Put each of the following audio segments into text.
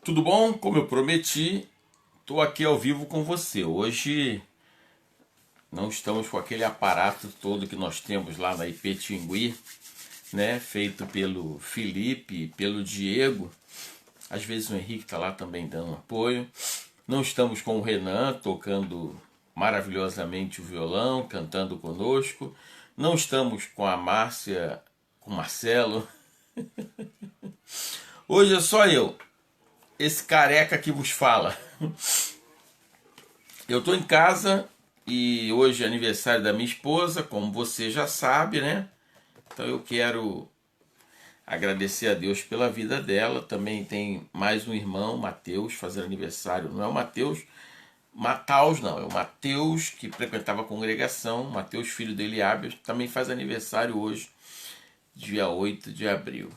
Tudo bom? Como eu prometi, estou aqui ao vivo com você. Hoje não estamos com aquele aparato todo que nós temos lá na Ipetingui, né? Feito pelo Felipe, pelo Diego. Às vezes o Henrique está lá também dando apoio. Não estamos com o Renan tocando maravilhosamente o violão, cantando conosco. Não estamos com a Márcia, com o Marcelo. Hoje é só eu, esse careca que vos fala. Eu estou em casa e hoje é aniversário da minha esposa, como você já sabe, né? Então eu quero agradecer a Deus pela vida dela. Também tem mais um irmão, Mateus, fazendo aniversário. Não é o Mateus Mataus, não. É o Mateus que frequentava a congregação. Mateus, filho dele, Ábias, também faz aniversário hoje, dia 8 de abril.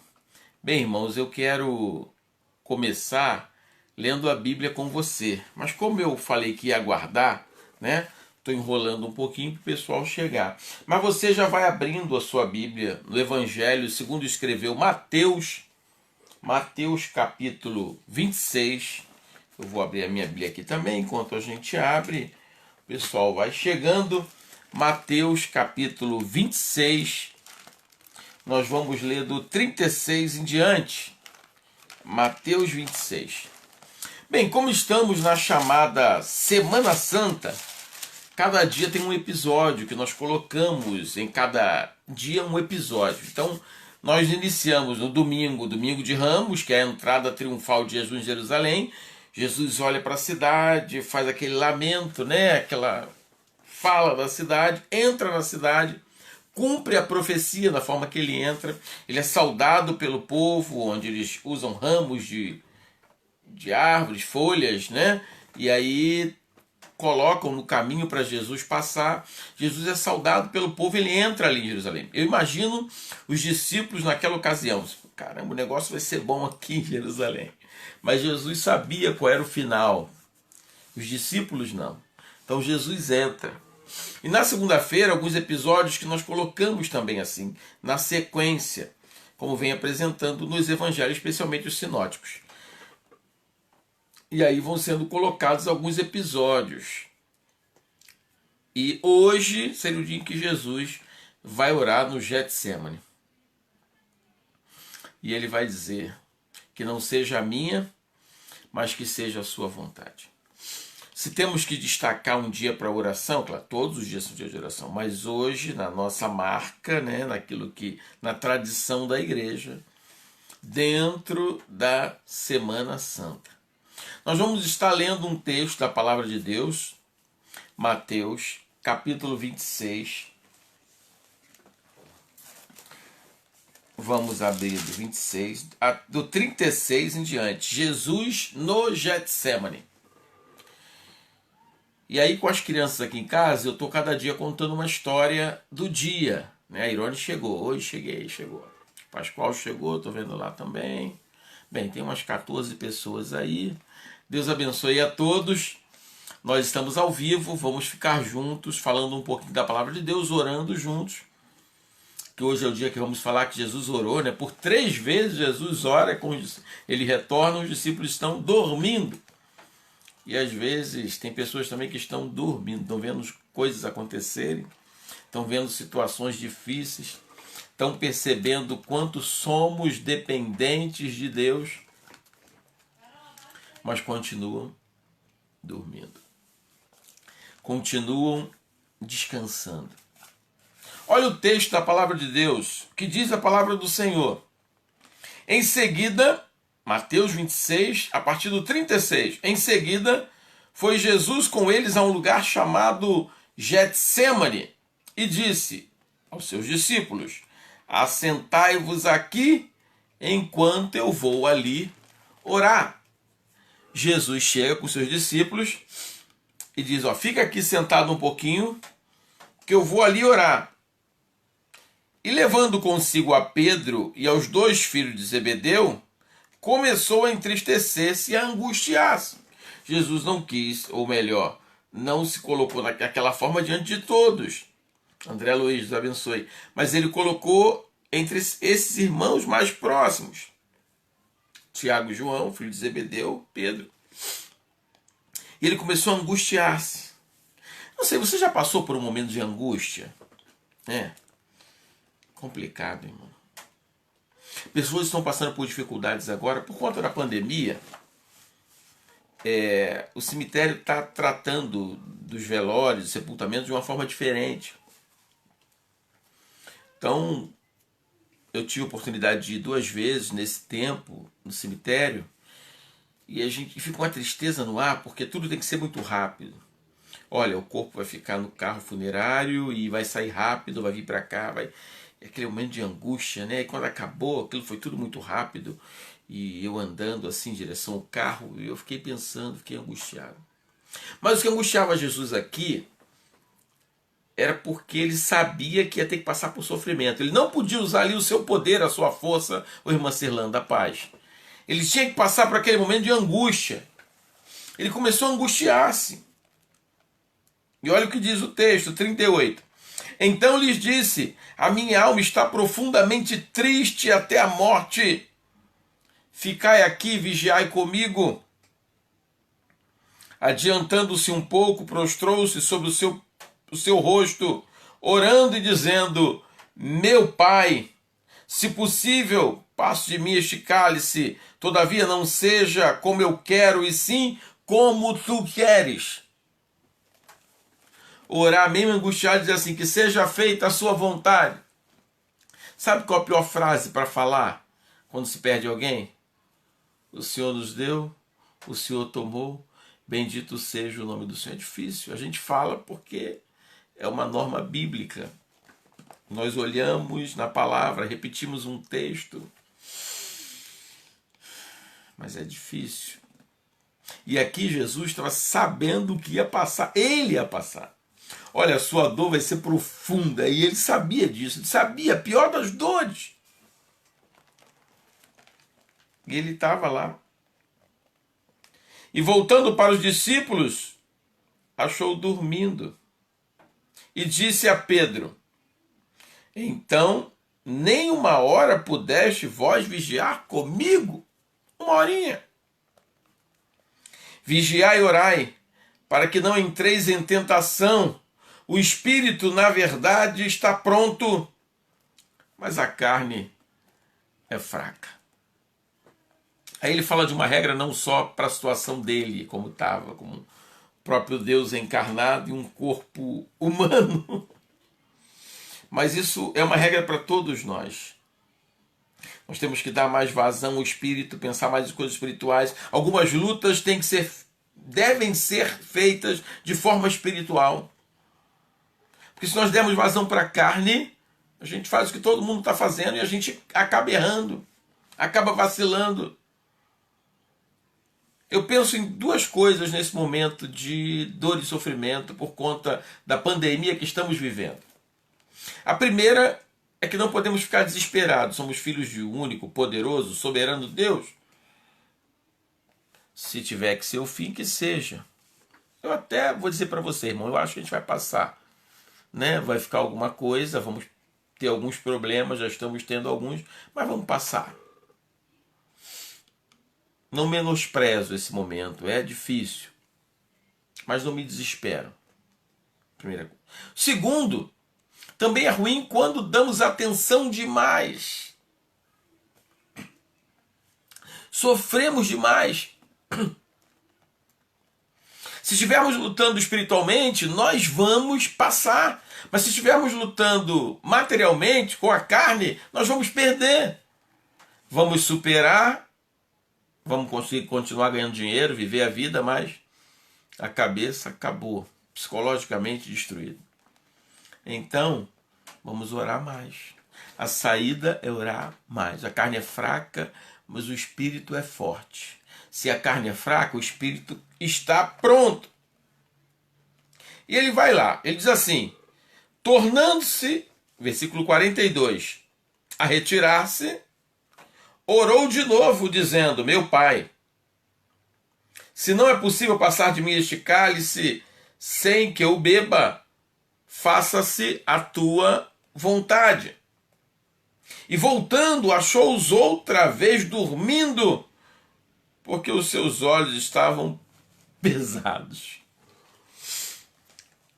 Bem, irmãos, eu quero começar lendo a Bíblia com você. Mas como eu falei que ia aguardar, né? Estou enrolando um pouquinho para o pessoal chegar. Mas você já vai abrindo a sua Bíblia no Evangelho segundo escreveu Mateus, Mateus capítulo 26. Eu vou abrir a minha Bíblia aqui também, enquanto a gente abre. O pessoal vai chegando. Mateus capítulo 26. Nós vamos ler do 36 em diante. Mateus 26. Bem, como estamos na chamada Semana Santa, cada dia tem um episódio que nós colocamos, em cada dia um episódio. Então, nós iniciamos no domingo, domingo de Ramos, que é a entrada triunfal de Jesus em Jerusalém. Jesus olha para a cidade, faz aquele lamento, né? Aquela fala da cidade, entra na cidade, cumpre a profecia da forma que ele entra. Ele é saudado pelo povo, onde eles usam ramos de árvores, folhas, né? E aí colocam no caminho para Jesus passar. Jesus é saudado pelo povo, ele entra ali em Jerusalém. Eu imagino os discípulos naquela ocasião. Caramba, o negócio vai ser bom aqui em Jerusalém. Mas Jesus sabia qual era o final. Os discípulos não. Então Jesus entra. E na segunda-feira, alguns episódios que nós colocamos também assim, na sequência, como vem apresentando nos evangelhos, especialmente os sinóticos. E aí vão sendo colocados alguns episódios. E hoje seria o dia em que Jesus vai orar no Getsemane. E ele vai dizer que não seja a minha, mas que seja a sua vontade. Se temos que destacar um dia para oração, claro, todos os dias são dias de oração, mas hoje, na nossa marca, né, naquilo que, na tradição da igreja, dentro da Semana Santa. Nós vamos estar lendo um texto da Palavra de Deus, Mateus, capítulo 26. Vamos abrir do 26, do 36 em diante. Jesus no Getsemane. E aí, com as crianças aqui em casa, eu estou cada dia contando uma história do dia. Né? A Irone chegou, hoje chegou. O Pascoal chegou, estou vendo lá também. Bem, tem umas 14 pessoas aí. Deus abençoe a todos. Nós estamos ao vivo, vamos ficar juntos, falando um pouquinho da palavra de Deus, orando juntos. Que hoje é o dia que vamos falar que Jesus orou, né? Por 3 vezes Jesus ora, ele retorna, os discípulos estão dormindo. E às vezes tem pessoas também que estão dormindo, estão vendo coisas acontecerem, estão vendo situações difíceis, estão percebendo quanto somos dependentes de Deus, mas continuam dormindo. Continuam descansando. Olha o texto da palavra de Deus, que diz a palavra do Senhor. Em seguida, Mateus 26, a partir do 36. Em seguida, foi Jesus com eles a um lugar chamado Getsemane e disse aos seus discípulos: assentai-vos aqui enquanto eu vou ali orar. Jesus chega com seus discípulos e diz: fica aqui sentado um pouquinho, que eu vou ali orar. E levando consigo a Pedro e aos 2 filhos de Zebedeu, começou a entristecer-se e a angustiar-se. Jesus não quis, ou melhor, não se colocou naquela forma diante de todos. André Luiz, Deus abençoe. Mas ele colocou entre esses irmãos mais próximos. Tiago e João, filho de Zebedeu, Pedro. E ele começou a angustiar-se. Não sei, você já passou por um momento de angústia? É complicado, irmão. Pessoas estão passando por dificuldades agora por conta da pandemia. O cemitério está tratando dos velórios, dos sepultamentos de uma forma diferente. Então, eu tive a oportunidade de ir 2 vezes nesse tempo no cemitério e a gente fica uma tristeza no ar porque tudo tem que ser muito rápido. Olha, o corpo vai ficar no carro funerário e vai sair rápido, vai vir para cá, vai... É aquele momento de angústia, né? E quando acabou, aquilo foi tudo muito rápido e eu andando assim em direção ao carro, eu fiquei pensando, fiquei angustiado. Mas o que angustiava Jesus aqui era porque ele sabia que ia ter que passar por sofrimento. Ele não podia usar ali o seu poder, a sua força, o irmã Serlã da paz. Ele tinha que passar por aquele momento de angústia. Ele começou a angustiar-se. E olha o que diz o texto, 38. Então lhes disse, a minha alma está profundamente triste até a morte. Ficai aqui, vigiai comigo. Adiantando-se um pouco, prostrou-se sobre o seu rosto, orando e dizendo, meu Pai, se possível, passe de mim este cálice, todavia não seja como eu quero, e sim como tu queres. Orar mesmo angustiado e dizer assim, que seja feita a sua vontade. Sabe qual a pior frase para falar quando se perde alguém? O Senhor nos deu, o Senhor tomou, bendito seja o nome do Senhor. É difícil, a gente fala porque é uma norma bíblica. Nós olhamos na palavra, repetimos um texto, mas é difícil. E aqui Jesus estava sabendo o que ia passar, ele ia passar. Olha, a sua dor vai ser profunda, e ele sabia disso, ele sabia, a pior das dores. E ele estava lá. E voltando para os discípulos, achou dormindo. E disse a Pedro, então, nem 1 hora pudeste vós vigiar comigo? 1 horinha. Vigiai e orai, para que não entreis em tentação. O espírito, na verdade, está pronto, mas a carne é fraca. Aí ele fala de uma regra não só para a situação dele, como estava, como o próprio Deus encarnado em um corpo humano. Mas isso é uma regra para todos nós. Nós temos que dar mais vazão ao espírito, pensar mais em coisas espirituais. Algumas lutas devem ser feitas de forma espiritual. Porque se nós dermos vazão para a carne, a gente faz o que todo mundo está fazendo e a gente acaba errando, acaba vacilando. Eu penso em 2 coisas nesse momento de dor e sofrimento por conta da pandemia que estamos vivendo. A primeira é que não podemos ficar desesperados. Somos filhos de um único, poderoso, soberano Deus. Se tiver que ser o fim, que seja. Eu até vou dizer para você, irmão, eu acho que a gente vai passar. Né? Vai ficar alguma coisa, vamos ter alguns problemas, já estamos tendo alguns, mas vamos passar. Não menosprezo esse momento, é difícil, mas não me desespero. Primeira coisa. Segundo, também é ruim quando damos atenção demais. Sofremos demais. Se estivermos lutando espiritualmente, nós vamos passar. Mas se estivermos lutando materialmente, com a carne, nós vamos perder. Vamos superar, vamos conseguir continuar ganhando dinheiro, viver a vida, mas a cabeça acabou, psicologicamente destruída. Então, vamos orar mais. A saída é orar mais. A carne é fraca, mas o espírito é forte. Se a carne é fraca, o espírito está pronto. E ele vai lá, ele diz assim, tornando-se, versículo 42, a retirar-se, orou de novo, dizendo, meu Pai, se não é possível passar de mim este cálice sem que eu beba, faça-se a tua vontade. E voltando, achou-os outra vez dormindo, porque os seus olhos estavam pesados.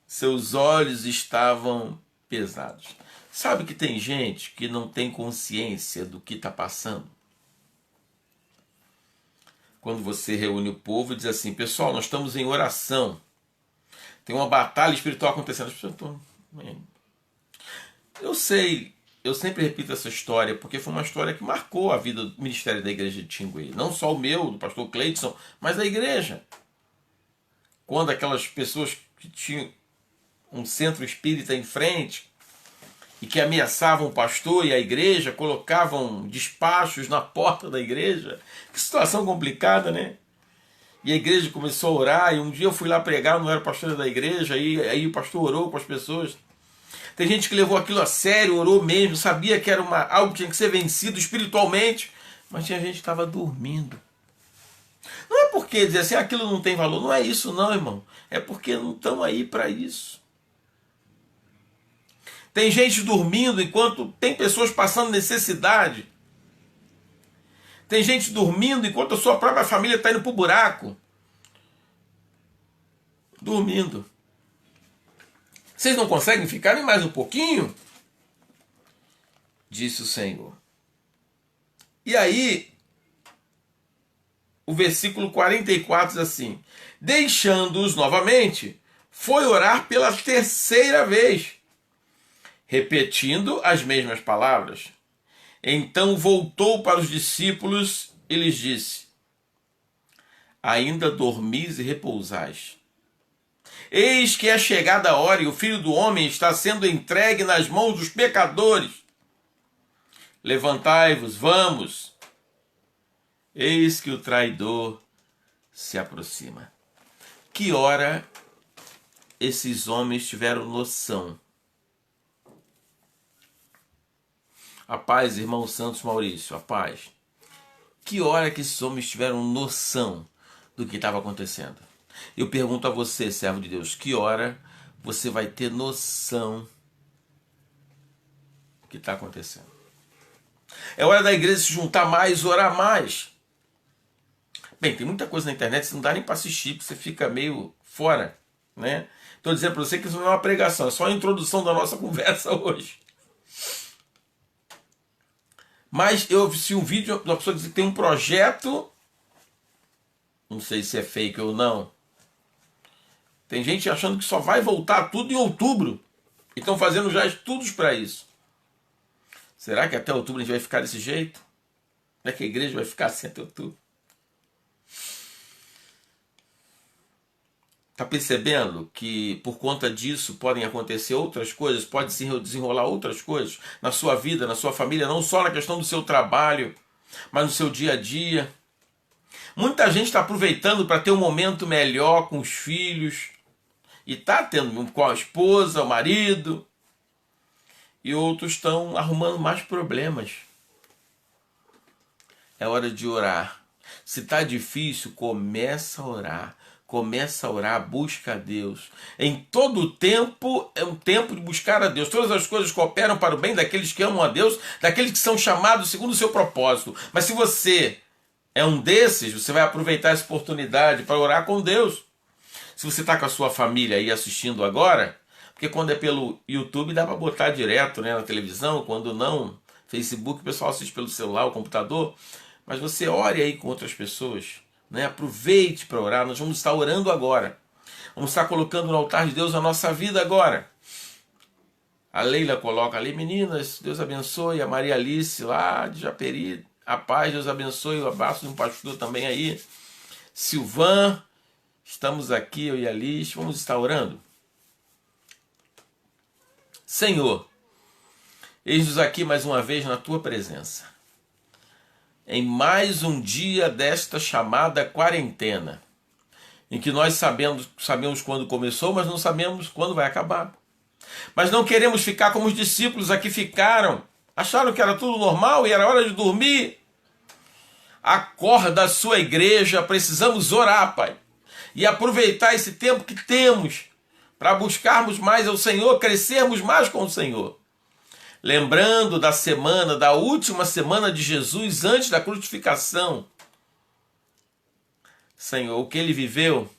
Seus olhos estavam pesados. Sabe que tem gente que não tem consciência do que está passando? Quando você reúne o povo e diz assim, pessoal, nós estamos em oração. Tem uma batalha espiritual acontecendo. As pessoas estão... Eu sei, eu sempre repito essa história, porque foi uma história que marcou a vida do ministério da igreja de Tinguê. Não só o meu, do pastor Cleidson, mas da igreja. Quando aquelas pessoas que tinham um centro espírita em frente e que ameaçavam o pastor e a igreja, colocavam despachos na porta da igreja. Que situação complicada, né? E a igreja começou a orar, e um dia eu fui lá pregar, não era pastor da igreja, aí o pastor orou com as pessoas. Tem gente que levou aquilo a sério, orou mesmo, sabia que era algo que tinha que ser vencido espiritualmente, mas tinha gente que estava dormindo. Não é porque dizer assim, aquilo não tem valor, não é isso não, irmão. É porque não estão aí para isso. Tem gente dormindo enquanto tem pessoas passando necessidade. Tem gente dormindo enquanto a sua própria família está indo para o buraco. Dormindo. Vocês não conseguem ficar nem mais um pouquinho? Disse o Senhor. E aí, o versículo 44 diz assim, deixando-os novamente, foi orar pela terceira vez, repetindo as mesmas palavras. Então voltou para os discípulos e lhes disse, ainda dormis e repousais. Eis que é chegada a hora e o Filho do Homem está sendo entregue nas mãos dos pecadores. Levantai-vos, vamos. Eis que o traidor se aproxima. Que hora esses homens tiveram noção? A paz, irmão Santos Maurício, a paz. Que hora que esses homens tiveram noção do que estava acontecendo? Eu pergunto a você, servo de Deus, que hora você vai ter noção do que está acontecendo? É hora da igreja se juntar mais, orar mais. Bem, tem muita coisa na internet que não dá nem para assistir, porque você fica meio fora, né? Estou dizendo para você que isso não é uma pregação, é só a introdução da nossa conversa hoje. Mas eu vi um vídeo de uma pessoa que tem um projeto, não sei se é fake ou não. Tem gente achando que só vai voltar tudo em outubro. E estão fazendo já estudos para isso. Será que até outubro a gente vai ficar desse jeito? Será que a igreja vai ficar assim até outubro? Está percebendo que por conta disso podem acontecer outras coisas, pode se desenrolar outras coisas na sua vida, na sua família, não só na questão do seu trabalho, mas no seu dia a dia. Muita gente está aproveitando para ter um momento melhor com os filhos, e está tendo com a esposa, o marido, e outros estão arrumando mais problemas. É hora de orar. Se está difícil, começa a orar. Começa a orar, busca a Deus. Em todo o tempo, é um tempo de buscar a Deus. Todas as coisas cooperam para o bem daqueles que amam a Deus, daqueles que são chamados segundo o seu propósito. Mas se você é um desses, você vai aproveitar essa oportunidade para orar com Deus. Se você está com a sua família aí assistindo agora, porque quando é pelo YouTube dá para botar direto, né, na televisão, quando não, Facebook, o pessoal assiste pelo celular, o computador, mas você ore aí com outras pessoas, né? Aproveite para orar, nós vamos estar orando agora, vamos estar colocando no altar de Deus a nossa vida agora. A Leila coloca ali, meninas, Deus abençoe, a Maria Alice lá de Japeri, a paz, Deus abençoe, o abraço de um pastor também aí, Silvan, estamos aqui, eu e a Liz, vamos estar orando. Senhor, eis-nos aqui mais uma vez na Tua presença, em mais um dia desta chamada quarentena, em que nós sabemos quando começou, mas não sabemos quando vai acabar. Mas não queremos ficar como os discípulos aqui ficaram, acharam que era tudo normal e era hora de dormir. Acorda a sua igreja, precisamos orar, Pai, e aproveitar esse tempo que temos para buscarmos mais ao Senhor, crescermos mais com o Senhor. Lembrando da semana, da última semana de Jesus antes da crucificação, Senhor, o que ele viveu,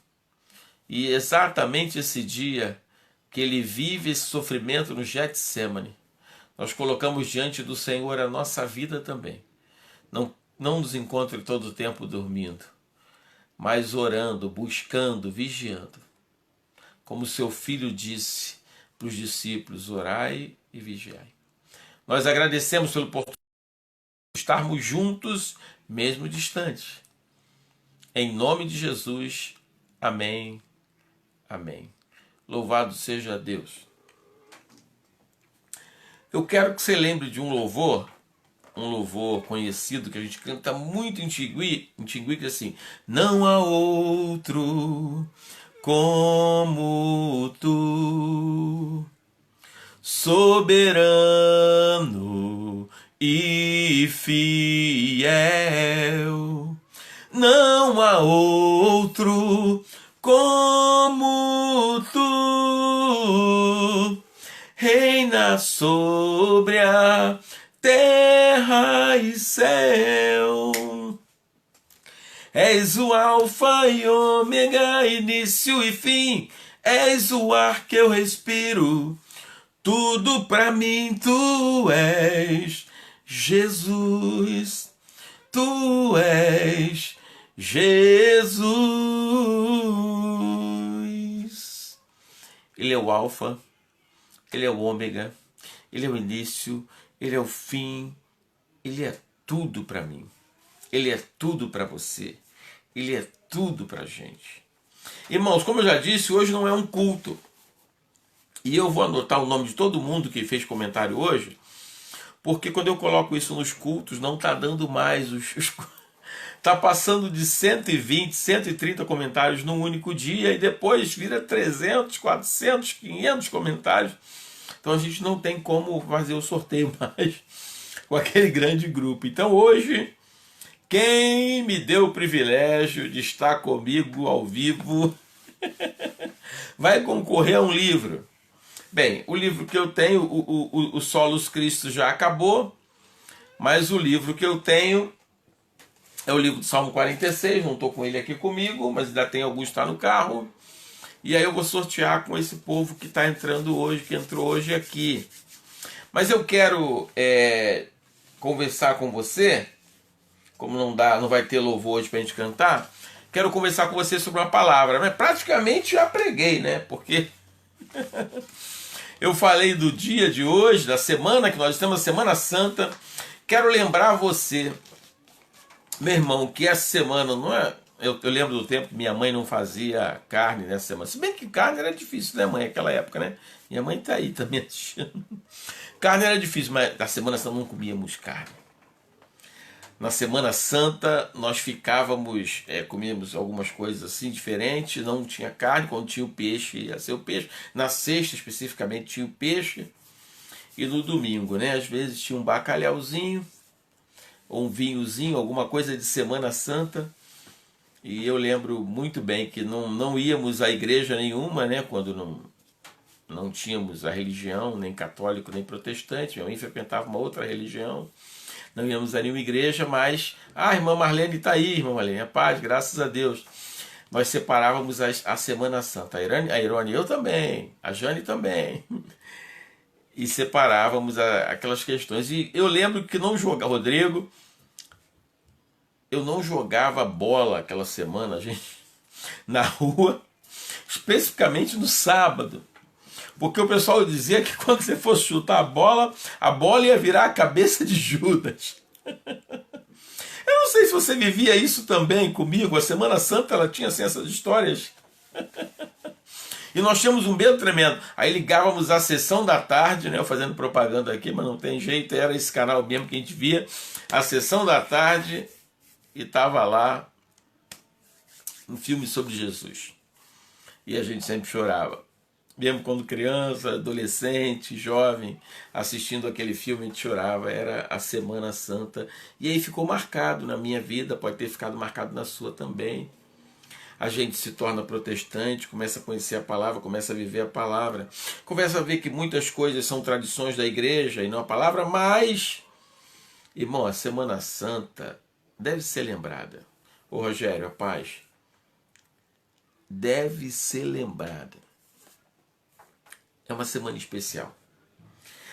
e exatamente esse dia que ele vive esse sofrimento no Getsêmani, nós colocamos diante do Senhor a nossa vida também. Não nos encontre todo o tempo dormindo, mas orando, buscando, vigiando. Como seu filho disse para os discípulos, orai e vigiai. Nós agradecemos pelo oportunidade de estarmos juntos, mesmo distantes. Em nome de Jesus, amém, amém. Louvado seja Deus. Eu quero que você lembre de um louvor conhecido que a gente canta muito em Tigui, que é assim: não há outro como tu, soberano e fiel. Não há outro como tu, reina sobre a terra e céu. És o alfa e ômega, início e fim. És o ar que eu respiro. Tudo pra mim tu és Jesus. Tu és Jesus. Ele é o alfa, ele é o ômega, ele é o início, ele é o fim, ele é tudo para mim. Ele é tudo para você. Ele é tudo para a gente. Irmãos, como eu já disse, hoje não é um culto. E eu vou anotar o nome de todo mundo que fez comentário hoje, porque quando eu coloco isso nos cultos, não está dando mais está passando de 120, 130 comentários num único dia e depois vira 300, 400, 500 comentários. Então a gente não tem como fazer o sorteio mais com aquele grande grupo. Então hoje, quem me deu o privilégio de estar comigo ao vivo vai concorrer a um livro. Bem, o livro que eu tenho, o Solus Christus já acabou, mas o livro que eu tenho é o livro do Salmo 46, não estou com ele aqui comigo, mas ainda tem alguns que está no carro. E aí eu vou sortear com esse povo que está entrando hoje, que entrou hoje aqui. Mas eu quero conversar com você, como não vai ter louvor hoje para a gente cantar, quero conversar com você sobre uma palavra. Mas praticamente já preguei, né? Porque eu falei do dia de hoje, da semana que nós estamos, a Semana Santa. Quero lembrar você, meu irmão, que essa semana não é... Eu lembro do tempo que minha mãe não fazia carne nessa semana. Se bem que carne era difícil, né, mãe? Naquela época, né? Minha mãe tá aí também assistindo. Carne era difícil, mas na Semana Santa não comíamos carne. Na Semana Santa nós ficávamos, comíamos algumas coisas assim diferentes, não tinha carne. Quando tinha o peixe, ia ser o peixe. Na sexta, especificamente, tinha o peixe. E no domingo, né? Às vezes tinha um bacalhauzinho, ou um vinhozinho, alguma coisa de Semana Santa. E eu lembro muito bem que não íamos à igreja nenhuma, né? Quando não tínhamos a religião, nem católico, nem protestante. Minha mãe frequentava uma outra religião. Não íamos a nenhuma igreja, mas... a irmã Marlene está aí, irmã Marlene. A paz, graças a Deus. Nós separávamos a Semana Santa. A Irone, eu também. A Jane também. E separávamos aquelas questões. E eu lembro que não jogava... Rodrigo... Eu não jogava bola aquela semana, gente, na rua, especificamente no sábado. Porque o pessoal dizia que quando você fosse chutar a bola ia virar a cabeça de Judas. Eu não sei se você vivia isso também comigo. A Semana Santa ela tinha assim, essas histórias. E nós tínhamos um medo tremendo. Aí ligávamos a sessão da tarde, né, eu fazendo propaganda aqui, mas não tem jeito, era esse canal mesmo que a gente via. A sessão da tarde... E estava lá um filme sobre Jesus. E a gente sempre chorava. Mesmo quando criança, adolescente, jovem, assistindo aquele filme, a gente chorava. Era a Semana Santa. E aí ficou marcado na minha vida, pode ter ficado marcado na sua também. A gente se torna protestante, começa a conhecer a palavra, começa a viver a palavra. Começa a ver que muitas coisas são tradições da igreja e não a palavra, mas, irmão, a Semana Santa... deve ser lembrada. Ô Rogério, a paz. deve ser lembrada. É uma semana especial.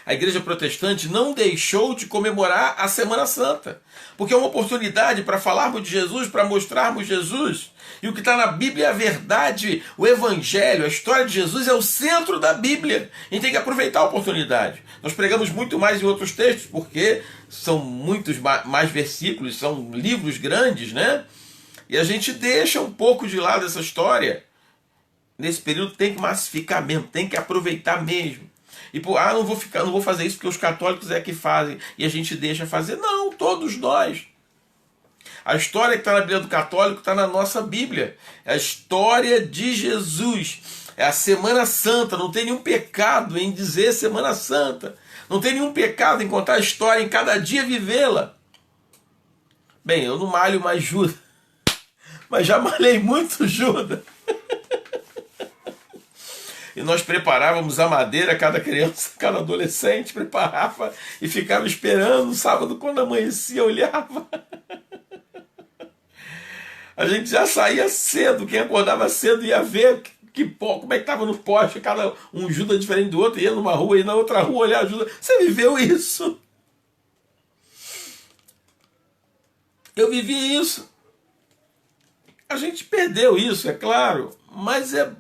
A igreja protestante não deixou de comemorar a Semana Santa, porque é uma oportunidade para falarmos de Jesus, para mostrarmos Jesus. E o que está na Bíblia é a verdade, o Evangelho, a história de Jesus é o centro da Bíblia. A gente tem que aproveitar a oportunidade. Nós pregamos muito mais em outros textos, porque são muitos mais versículos, são livros grandes, né? E a gente deixa um pouco de lado essa história. Nesse período tem que massificar mesmo, tem que aproveitar mesmo. E não vou fazer isso porque os católicos é que fazem e a gente deixa fazer. Não, todos nós. A história que está na Bíblia do católico está na nossa Bíblia. É a história de Jesus. É a Semana Santa. Não tem nenhum pecado em dizer Semana Santa. Não tem nenhum pecado em contar a história, em cada dia vivê-la. Bem, eu não malho mais Judas, mas já malhei muito Judas. E nós preparávamos a madeira, cada criança, cada adolescente preparava e ficava esperando no sábado, quando amanhecia, olhava. A gente já saía cedo, quem acordava cedo ia ver como é que estava no poste, cada um Judas diferente do outro, ia numa rua e na outra rua olhar Judas. Você viveu isso? Eu vivi isso. A gente perdeu isso, é claro, mas é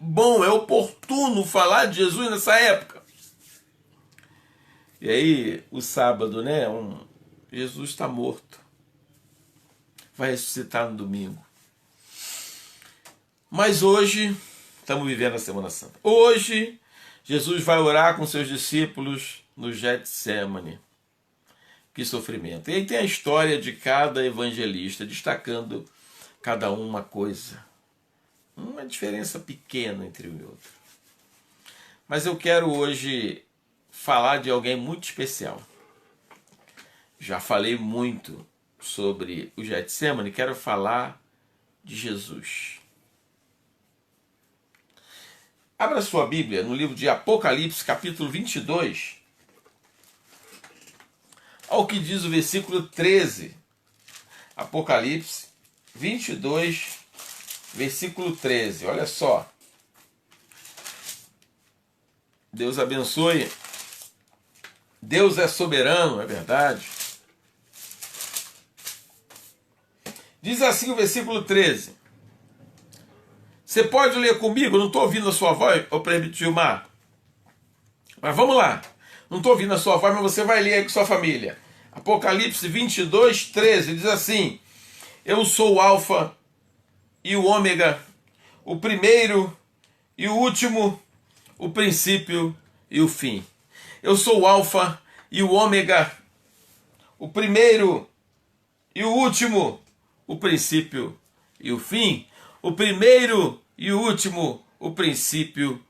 bom, é oportuno falar de Jesus nessa época. E aí, o sábado, né? Jesus está morto. Vai ressuscitar no domingo. Mas hoje, estamos vivendo a Semana Santa. Hoje, Jesus vai orar com seus discípulos no Getsemane. Que sofrimento. E aí tem a história de cada evangelista, destacando cada um uma coisa. Uma diferença pequena entre um e outro. Mas eu quero hoje falar de alguém muito especial. Já falei muito sobre o Getsemane, quero falar de Jesus. Abra sua Bíblia no livro de Apocalipse, capítulo 22. Olha o que diz o versículo 13. Apocalipse 22, versículo 13, olha só. Deus abençoe. Deus é soberano, é verdade. Diz assim o versículo 13. Você pode ler comigo? Eu não estou ouvindo a sua voz, ô presbítero Gilmar. Mas vamos lá. Não estou ouvindo a sua voz, mas você vai ler aí com sua família. Apocalipse 22, 13, diz assim: Eu sou o Alfa e o Ômega, o primeiro e o último, o princípio e o fim. Eu sou o Alfa e o Ômega, o primeiro e o último, o princípio e o fim. O primeiro e o último, o princípio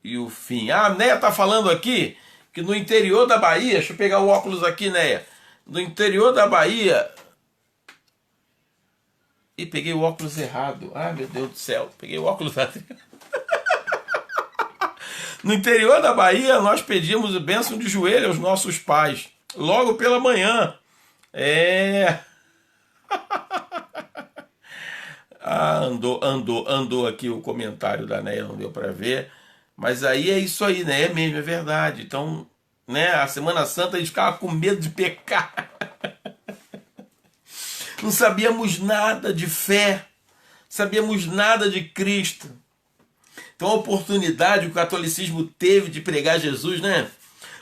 e o fim. A Neia está falando aqui que no interior da Bahia, deixa eu pegar o óculos aqui, Neia. No interior da Bahia... E peguei o óculos errado. Ai, meu Deus do céu. Peguei o óculos errado. No interior da Bahia, nós pedimos bênção de joelho aos nossos pais. Logo pela manhã. Andou aqui o comentário da Neia, não deu para ver. Mas aí é isso aí, né? É mesmo, é verdade. Então, né, a Semana Santa a gente ficava com medo de pecar. Não sabíamos nada de fé, sabíamos nada de Cristo. Então a oportunidade que o catolicismo teve de pregar Jesus, né?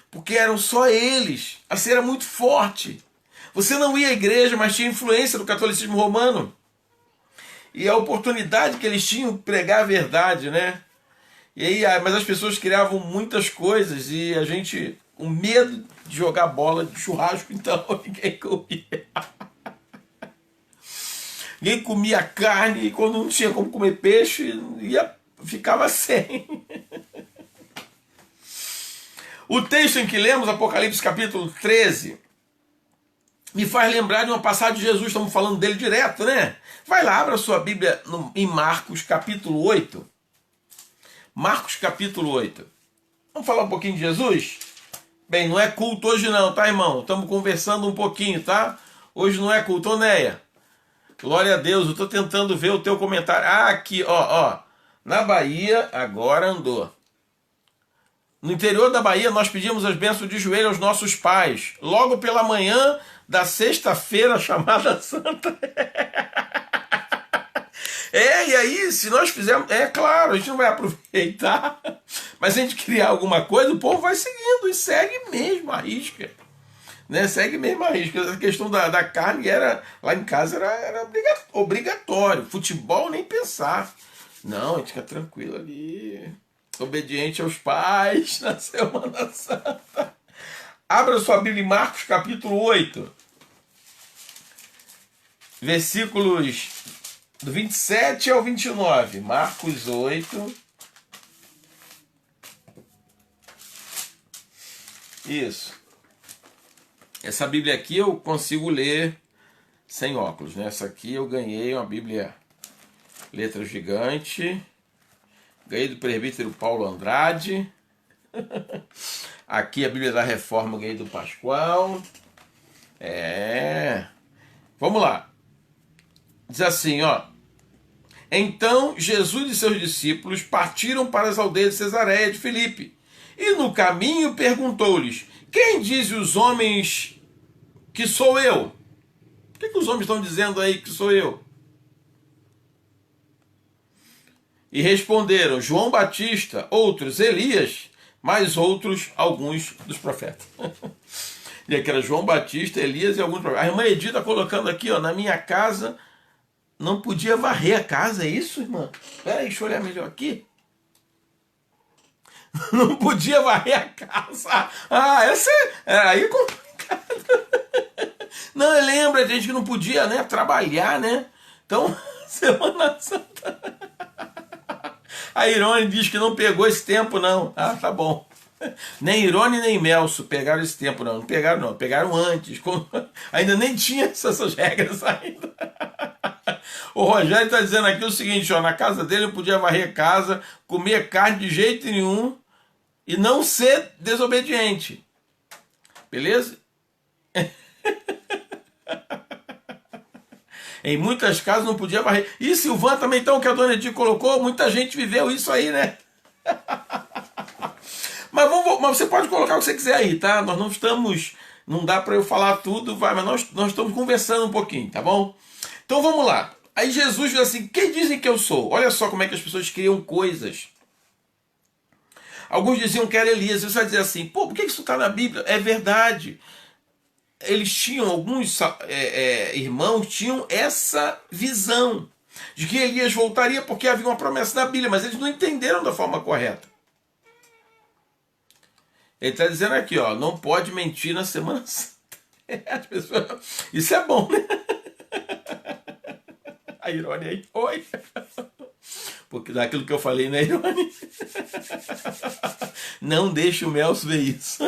Porque eram só eles. A cena era muito forte. Você não ia à igreja, mas tinha influência do catolicismo romano. E a oportunidade que eles tinham de pregar a verdade, né? E aí, mas as pessoas criavam muitas coisas e a gente, com medo de jogar bola de churrasco, então ninguém comia. Ninguém comia carne e quando não tinha como comer peixe, ficava sem. O texto em que lemos, Apocalipse capítulo 13, me faz lembrar de uma passagem de Jesus, estamos falando dele direto, né? Vai lá, abra sua Bíblia em Marcos capítulo 8. Marcos capítulo 8. Vamos falar um pouquinho de Jesus? Bem, não é culto hoje não, tá, irmão? Estamos conversando um pouquinho, tá? Hoje não é culto, Neia. Glória a Deus, eu estou tentando ver o teu comentário. Ah, aqui, ó. Na Bahia, agora andou. No interior da Bahia, nós pedimos as bênçãos de joelho aos nossos pais, logo pela manhã da sexta-feira chamada Santa. E aí, se nós fizermos, é claro, a gente não vai aproveitar, mas se a gente criar alguma coisa, o povo vai seguindo e segue mesmo a risca. Né? Segue mesmo a risca. A questão da carne era, lá em casa era obrigatório. Futebol nem pensar. Não, a gente fica tranquilo ali. Obediente aos pais na Semana Santa. Abra sua Bíblia em Marcos capítulo 8. Versículos do 27 ao 29. Marcos 8. Isso. Essa Bíblia aqui eu consigo ler sem óculos, né? Essa aqui eu ganhei uma Bíblia letra gigante. Ganhei do presbítero Paulo Andrade. Aqui a Bíblia da Reforma ganhei do Pascoal. Vamos lá. Diz assim, ó. Então Jesus e seus discípulos partiram para as aldeias de Cesareia de Filipe. E no caminho perguntou-lhes: quem dizem os homens que sou eu? O que os homens estão dizendo aí que sou eu? E responderam: João Batista, outros Elias, mais outros alguns dos profetas. E aqui era João Batista, Elias e alguns profetas. A irmã Edith está colocando aqui, ó, na minha casa não podia varrer a casa, é isso, irmã? Espera aí, deixa eu olhar melhor aqui. Não podia varrer a casa. Essa aí é complicado. Não, lembra, gente, que não podia, né, trabalhar, né? Então, Semana Santa. A Irone diz que não pegou esse tempo, não. Tá bom. Nem Irone nem Melso pegaram esse tempo, não. Não pegaram, não. Pegaram antes. Ainda nem tinha essas regras ainda. O Rogério está dizendo aqui o seguinte, ó. Na casa dele eu podia varrer casa, comer carne de jeito nenhum e não ser desobediente. Beleza? Em muitas casas não podia varrer. E Silvan também, então, que a dona Edith colocou, muita gente viveu isso aí, né? Mas você pode colocar o que você quiser aí, tá? Nós não estamos... Não dá para eu falar tudo, mas nós estamos conversando um pouquinho, tá bom? Então vamos lá. Aí Jesus diz assim, quem dizem que eu sou? Olha só como é que as pessoas criam coisas. Alguns diziam que era Elias. Você vai dizer assim, por que isso está na Bíblia? É verdade. Eles tinham, alguns irmãos tinham essa visão de que Elias voltaria porque havia uma promessa na Bíblia, mas eles não entenderam da forma correta. Ele está dizendo aqui, ó, não pode mentir na Semana Santa. As pessoas... Isso é bom, né? A Irone aí, oi. Porque daquilo que eu falei, né, Irone? Não deixe o Melso ver isso.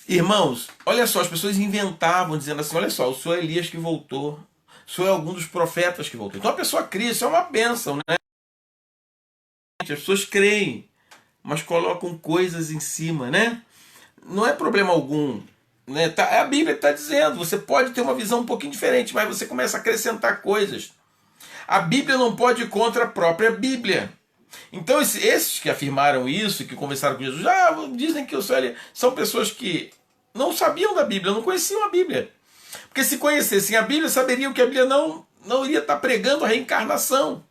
Irmãos, olha só, as pessoas inventavam, dizendo assim, olha só, eu sou Elias que voltou, sou algum dos profetas que voltou. Então a pessoa cria, isso é uma bênção, né? As pessoas creem, mas colocam coisas em cima, né? Não é problema algum, né? A Bíblia está dizendo, você pode ter uma visão um pouquinho diferente, mas você começa a acrescentar coisas. A Bíblia não pode ir contra a própria Bíblia. Então esses que afirmaram isso, que conversaram com Jesus, dizem que eu sou Elias, são pessoas que não sabiam da Bíblia, não conheciam a Bíblia. Porque se conhecessem a Bíblia, saberiam que a Bíblia não iria estar pregando a reencarnação.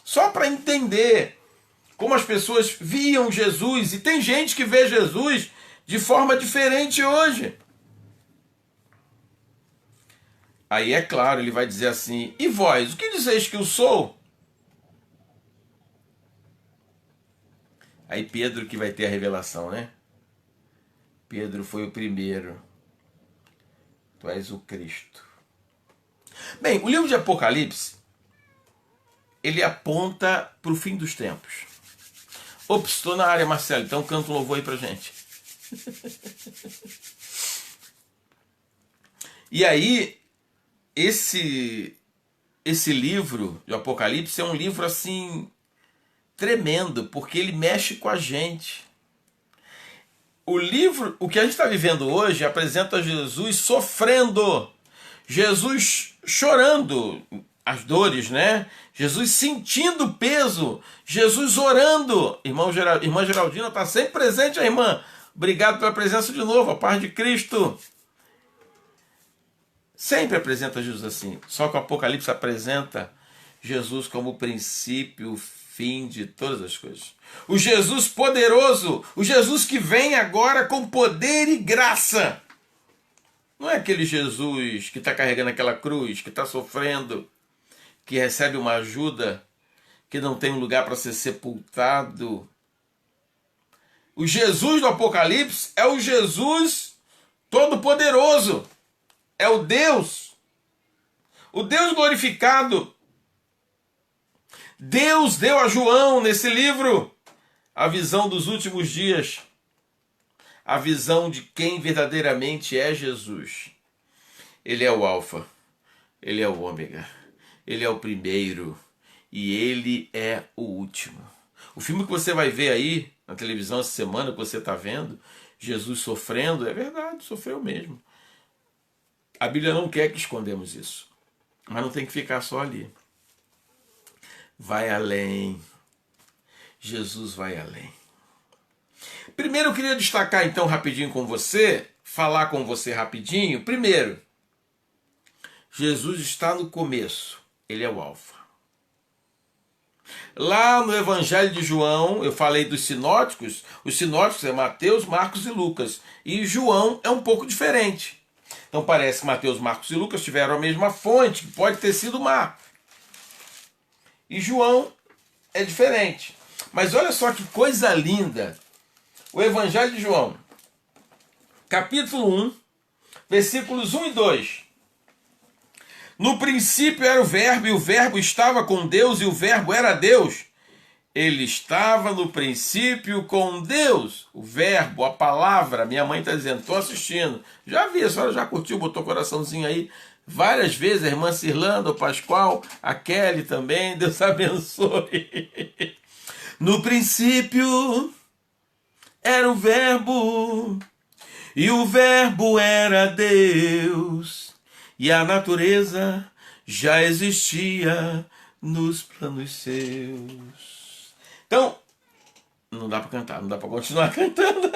Só para entender como as pessoas viam Jesus. E tem gente que vê Jesus de forma diferente hoje. Aí é claro, ele vai dizer assim, e vós, o que dizeis que eu sou? Aí Pedro que vai ter a revelação, né? Pedro foi o primeiro. Tu és o Cristo. Bem, o livro de Apocalipse, ele aponta para o fim dos tempos. Ops, estou na área, Marcelo, então canta um louvor aí pra gente. E aí, esse livro de Apocalipse é um livro assim tremendo, porque ele mexe com a gente. o livro, o que a gente está vivendo hoje, apresenta Jesus sofrendo, Jesus chorando as dores, né? Jesus sentindo o peso, Jesus orando. Irmã Geraldina está sempre presente, a irmã. Obrigado pela presença de novo, a paz de Cristo. Sempre apresenta Jesus assim. Só que o Apocalipse apresenta Jesus como o princípio, o fim de todas as coisas. O Jesus poderoso, o Jesus que vem agora com poder e graça. Não é aquele Jesus que está carregando aquela cruz, que está sofrendo, que recebe uma ajuda, que não tem um lugar para ser sepultado. O Jesus do Apocalipse é o Jesus todo-poderoso. É o Deus glorificado. Deus deu a João, nesse livro, a visão dos últimos dias. A visão de quem verdadeiramente é Jesus. Ele é o Alfa, ele é o Ômega, ele é o primeiro e ele é o último. O filme que você vai ver aí na televisão essa semana, que você está vendo, Jesus sofrendo, é verdade, sofreu mesmo. A Bíblia não quer que escondemos isso, mas não tem que ficar só ali. Vai além. Jesus vai além. Primeiro eu queria destacar então rapidinho com você, falar com você rapidinho. Primeiro, Jesus está no começo, ele é o Alfa. Lá no Evangelho de João, eu falei dos sinóticos, os sinóticos é Mateus, Marcos e Lucas, e João é um pouco diferente. Então parece que Mateus, Marcos e Lucas tiveram a mesma fonte, que pode ter sido Marcos. E João é diferente. Mas olha só que coisa linda. O Evangelho de João, capítulo 1, versículos 1 e 2. No princípio era o Verbo, e o Verbo estava com Deus, e o Verbo era Deus. Ele estava no princípio com Deus. O Verbo, a palavra, minha mãe está dizendo, estou assistindo. Já vi, a senhora já curtiu, botou coraçãozinho aí várias vezes, a irmã Cirlanda, o Pascoal, a Kelly também, Deus abençoe. No princípio era o Verbo, e o Verbo era Deus, e a natureza já existia nos planos seus. Então, não dá para cantar, não dá para continuar cantando.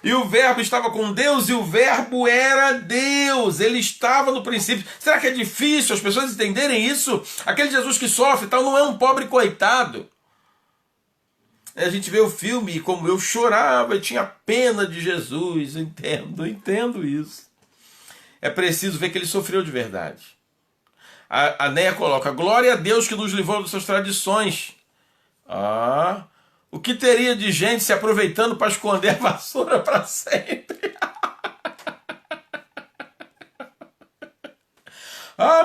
E o Verbo estava com Deus, e o Verbo era Deus. Ele estava no princípio. Será que é difícil as pessoas entenderem isso? Aquele Jesus que sofre e tal não é um pobre coitado. A gente vê o filme e como eu chorava, eu tinha pena de Jesus. Entendo isso. É preciso ver que ele sofreu de verdade. A Néia coloca, glória a Deus que nos livrou das suas tradições. O que teria de gente se aproveitando para esconder a vassoura para sempre?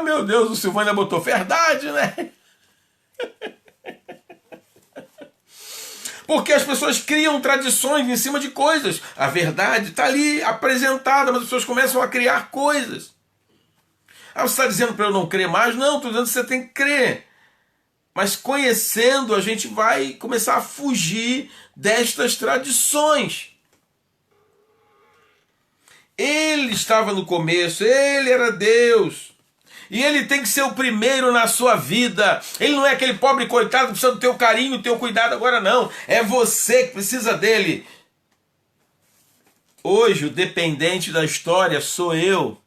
Meu Deus, o Silvânia botou verdade, né? Porque as pessoas criam tradições em cima de coisas. A verdade está ali apresentada, mas as pessoas começam a criar coisas. Você está dizendo para eu não crer mais? Não, estou dizendo que você tem que crer. Mas conhecendo, a gente vai começar a fugir destas tradições. Ele estava no começo, ele era Deus. E ele tem que ser o primeiro na sua vida. Ele não é aquele pobre coitado que precisa do teu carinho, do teu cuidado agora, não. É você que precisa dele. Hoje, o dependente da história sou eu.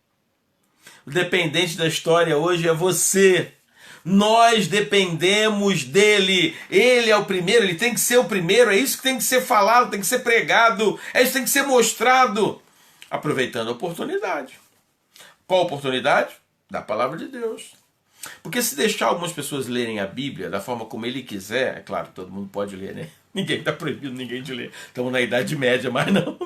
O dependente da história hoje é você. Nós dependemos dele. Ele é o primeiro, ele tem que ser o primeiro. É isso que tem que ser falado, tem que ser pregado. É isso que tem que ser mostrado. Aproveitando a oportunidade. Qual oportunidade? Da palavra de Deus. Porque se deixar algumas pessoas lerem a Bíblia da forma como ele quiser, é claro, todo mundo pode ler, né? Ninguém está proibindo ninguém de ler. Estamos na Idade Média, mas não.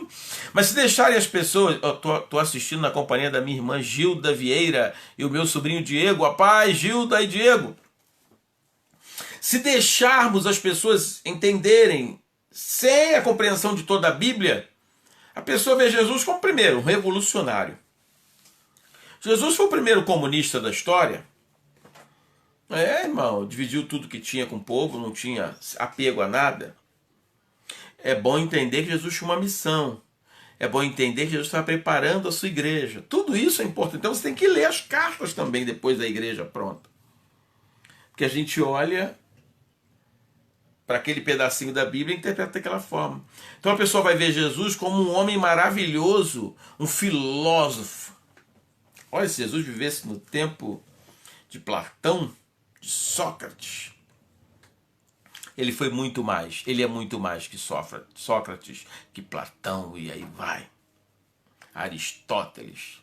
Mas se deixarem as pessoas... Eu tô assistindo na companhia da minha irmã Gilda Vieira e o meu sobrinho Diego. A paz, Gilda e Diego. Se deixarmos as pessoas entenderem sem a compreensão de toda a Bíblia, a pessoa vê Jesus como, primeiro, um revolucionário. Jesus foi o primeiro comunista da história. Irmão, dividiu tudo que tinha com o povo, não tinha apego a nada. É bom entender que Jesus tinha uma missão. É bom entender que Jesus está preparando a sua igreja. Tudo isso é importante. Então você tem que ler as cartas também depois da igreja pronta. Porque a gente olha para aquele pedacinho da Bíblia e interpreta daquela forma. Então a pessoa vai ver Jesus como um homem maravilhoso, um filósofo. Olha, se Jesus vivesse no tempo de Platão, de Sócrates, ele foi muito mais, ele é muito mais que Sócrates, que Platão, e aí vai. Aristóteles.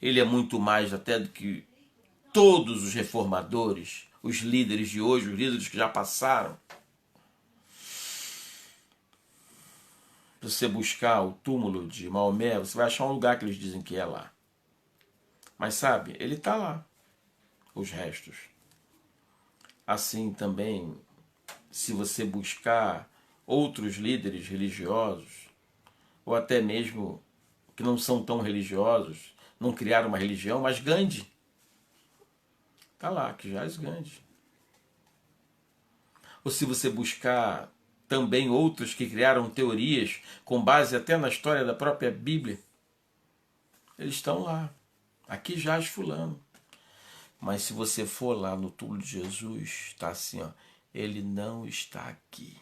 Ele é muito mais até do que todos os reformadores, os líderes de hoje, os líderes que já passaram. Se você buscar o túmulo de Maomé, você vai achar um lugar que eles dizem que é lá. Mas sabe, ele está lá, os restos. Assim também, se você buscar outros líderes religiosos, ou até mesmo que não são tão religiosos, não criaram uma religião, mas Gandhi está lá, que jaz Gandhi. Ou se você buscar também outros que criaram teorias com base até na história da própria Bíblia, eles estão lá. Aqui jaz fulano. Mas se você for lá no túmulo de Jesus, está assim, ó, ele não está aqui.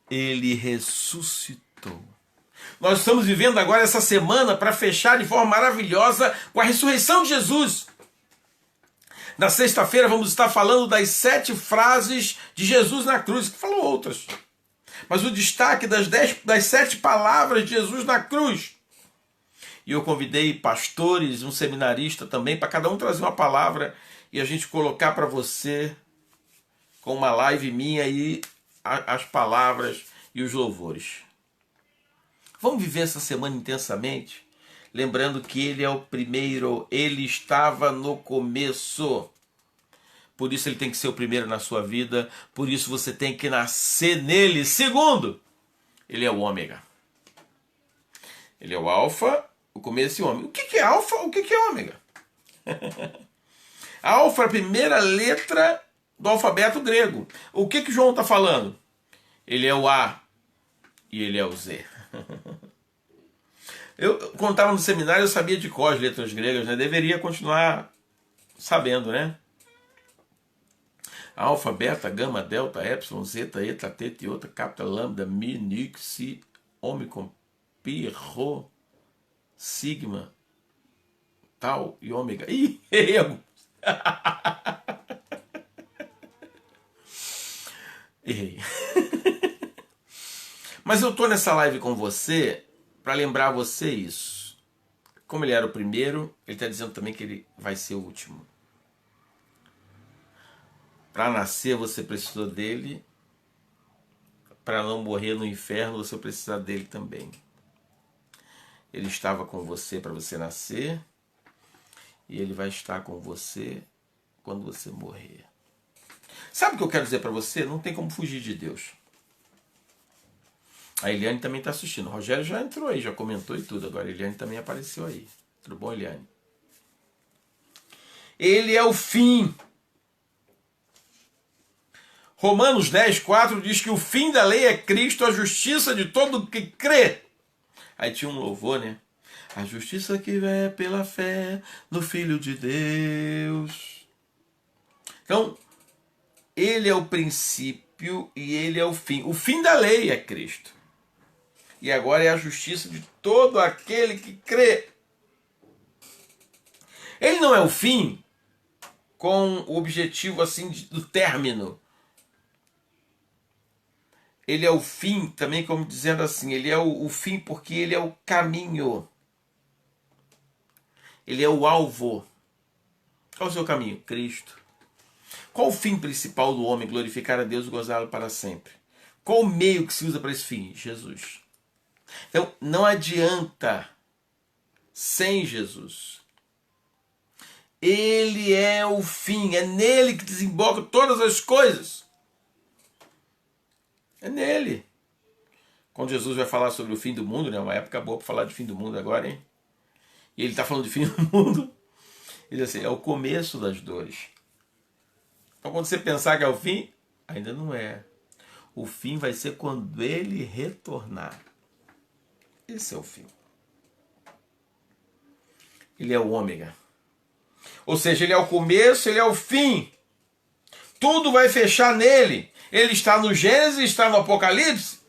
Ele ressuscitou. Nós estamos vivendo agora essa semana para fechar de forma maravilhosa com a ressurreição de Jesus. Na sexta-feira vamos estar falando das 7 frases de Jesus na cruz, que falou outras. Mas o destaque das 7 palavras de Jesus na cruz. E eu convidei pastores, um seminarista também, para cada um trazer uma palavra e a gente colocar para você, com uma live minha aí, as palavras e os louvores. Vamos viver essa semana intensamente, lembrando que ele é o primeiro, ele estava no começo. Por isso ele tem que ser o primeiro na sua vida, por isso você tem que nascer nele. Segundo, ele é o ômega. Ele é o alfa, o começo e o ômega. O que é alfa? O que é ômega? Alfa é a primeira letra do alfabeto grego. O que João está falando? Ele é o A e ele é o Z. Quando estava no seminário, eu sabia de cor as letras gregas, né? Deveria continuar sabendo, né? Alfa, beta, gama, delta, epsilon, zeta, eta, teta, iota, capta, lambda, mi, nix, si, ômicron, pi, rho, sigma, tal e ômega. Ih, errei. Errei. Mas eu estou nessa live com você para lembrar você isso. Como ele era o primeiro, ele está dizendo também que ele vai ser o último. Para nascer você precisou dele. Para não morrer no inferno você precisa dele também. Ele estava com você para você nascer. E ele vai estar com você quando você morrer. Sabe o que eu quero dizer para você? Não tem como fugir de Deus. A Eliane também está assistindo. O Rogério já entrou aí, já comentou e tudo. Agora a Eliane também apareceu aí. Tudo bom, Eliane? Ele é o fim. Romanos 10:4 diz que o fim da lei é Cristo, a justiça de todo que crê. Aí tinha um louvor, né? A justiça que é pela fé no Filho de Deus. Então, ele é o princípio e ele é o fim. O fim da lei é Cristo. E agora é a justiça de todo aquele que crê. Ele não é o fim com o objetivo assim do término. Ele é o fim também, como dizendo assim, ele é o fim porque ele é o caminho. Ele é o alvo. Qual é o seu caminho? Cristo. Qual o fim principal do homem? Glorificar a Deus e gozá-lo para sempre. Qual o meio que se usa para esse fim? Jesus. Então, não adianta sem Jesus. Ele é o fim, é nele que desemboca todas as coisas. É nele. Quando Jesus vai falar sobre o fim do mundo, né? Uma época boa para falar de fim do mundo agora, hein? E ele está falando de fim do mundo. Ele diz assim, é o começo das dores. Então quando você pensar que é o fim, ainda não é. O fim vai ser quando ele retornar. Esse é o fim. Ele é o ômega. Ou seja, ele é o começo, ele é o fim. Tudo vai fechar nele. Ele está no Gênesis, está no Apocalipse.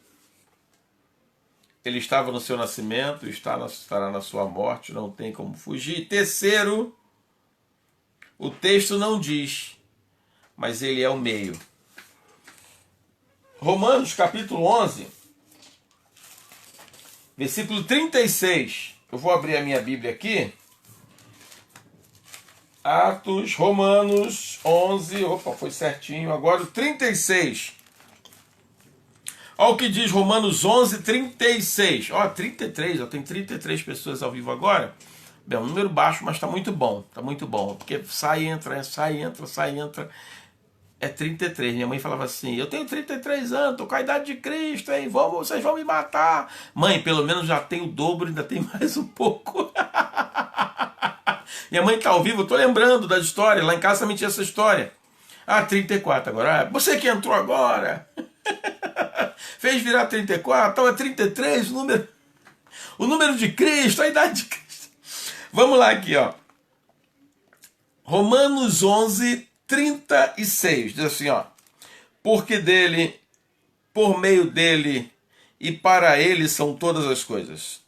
Ele estava no seu nascimento, estará na sua morte, não tem como fugir. Terceiro, o texto não diz, mas ele é o meio. Romanos capítulo 11, versículo 36. Eu vou abrir a minha Bíblia aqui. Atos, Romanos 11, opa, foi certinho, agora o 36. Olha o que diz Romanos 11, 36. Ó, 33, tem 33 pessoas ao vivo agora. Bem, um número baixo, mas está muito bom, porque sai, entra, sai, entra, sai, entra. É 33, minha mãe falava assim, eu tenho 33 anos, tô com a idade de Cristo, hein? Vocês vão me matar. Mãe, pelo menos já tem o dobro, ainda tem mais um pouco. Minha mãe tá ao vivo, eu tô lembrando da história, lá em casa também tinha essa história. 34 agora, você que entrou agora, fez virar 34, então é 33 o número de Cristo, a idade de Cristo. Vamos lá aqui, ó. Romanos 11, 36, diz assim, ó. Porque dele, por meio dele e para ele são todas as coisas.